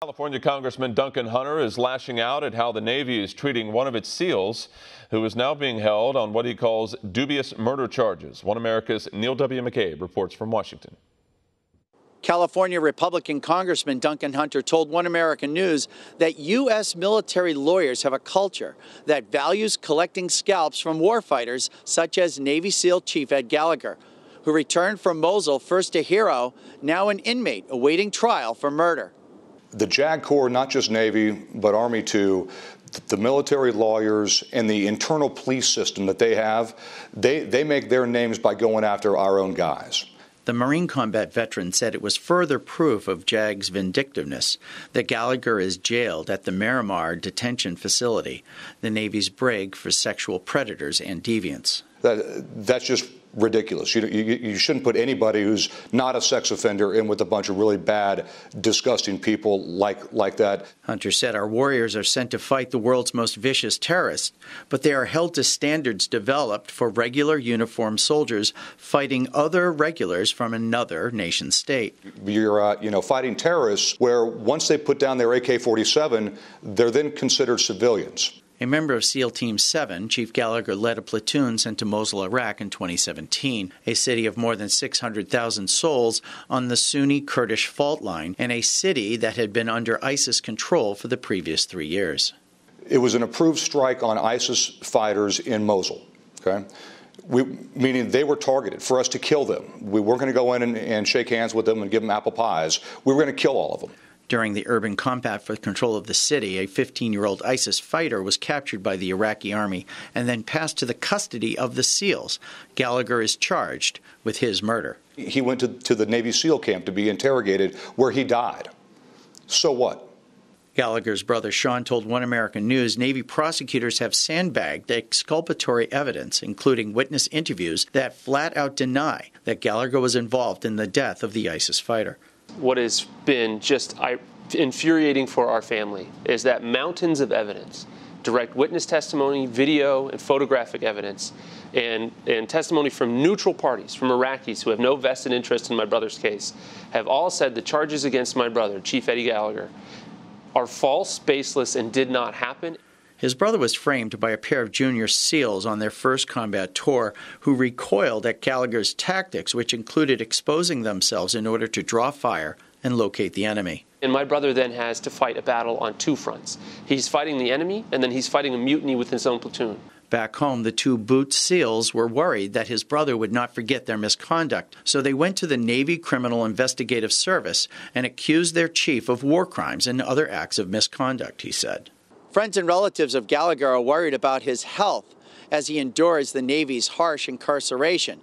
California Congressman Duncan Hunter is lashing out at how the Navy is treating one of its SEALs, who is now being held on what he calls dubious murder charges. One America's Neil W. McCabe reports from Washington. California Republican Congressman Duncan Hunter told One American News that U.S. military lawyers have a culture that values collecting scalps from warfighters, such as Navy SEAL Chief Ed Gallagher, who returned from Mosul, first a hero, now an inmate awaiting trial for murder. The JAG Corps, not just Navy, but Army too, the military lawyers and the internal police system that they have, they make their names by going after our own guys. The Marine combat veteran said it was further proof of JAG's vindictiveness that Gallagher is jailed at the Miramar detention facility, the Navy's brig for sexual predators and deviants. That's just ridiculous. You shouldn't put anybody who's not a sex offender in with a bunch of really bad, disgusting people like that. Hunter said our warriors are sent to fight the world's most vicious terrorists, but they are held to standards developed for regular uniformed soldiers fighting other regulars from another nation state. You're fighting terrorists where once they put down their AK-47, they're then considered civilians. A member of SEAL Team 7, Chief Gallagher led a platoon sent to Mosul, Iraq in 2017, a city of more than 600,000 souls on the Sunni-Kurdish fault line, and a city that had been under ISIS control for the previous 3 years. It was an approved strike on ISIS fighters in Mosul, okay? Meaning they were targeted for us to kill them. We weren't going to go in and shake hands with them and give them apple pies. We were going to kill all of them. During the urban combat for control of the city, a 15-year-old ISIS fighter was captured by the Iraqi army and then passed to the custody of the SEALs. Gallagher is charged with his murder. He went to the Navy SEAL camp to be interrogated, where he died. So what? Gallagher's brother Sean told One American News Navy prosecutors have sandbagged exculpatory evidence, including witness interviews, that flat-out deny that Gallagher was involved in the death of the ISIS fighter. What has been just infuriating for our family is that mountains of evidence, direct witness testimony, video, and photographic evidence, and testimony from neutral parties, from Iraqis who have no vested interest in my brother's case, have all said the charges against my brother, Chief Eddie Gallagher, are false, baseless, and did not happen. His brother was framed by a pair of junior SEALs on their first combat tour who recoiled at Gallagher's tactics, which included exposing themselves in order to draw fire and locate the enemy. And my brother then has to fight a battle on two fronts. He's fighting the enemy, and then he's fighting a mutiny with his own platoon. Back home, the two boot SEALs were worried that his brother would not forget their misconduct, so they went to the Navy Criminal Investigative Service and accused their chief of war crimes and other acts of misconduct, he said. Friends and relatives of Gallagher are worried about his health as he endures the Navy's harsh incarceration.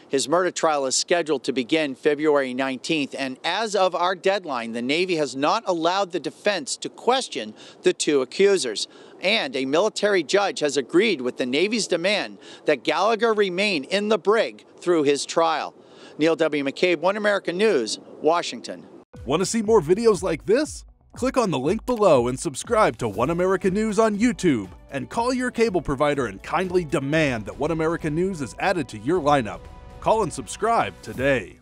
His murder trial is scheduled to begin February 19th, and as of our deadline, the Navy has not allowed the defense to question the two accusers. And a military judge has agreed with the Navy's demand that Gallagher remain in the brig through his trial. Neil W. McCabe, One American News, Washington. Want to see more videos like this? Click on the link below and subscribe to One American News on YouTube, and call your cable provider and kindly demand that One American News is added to your lineup. Call and subscribe today.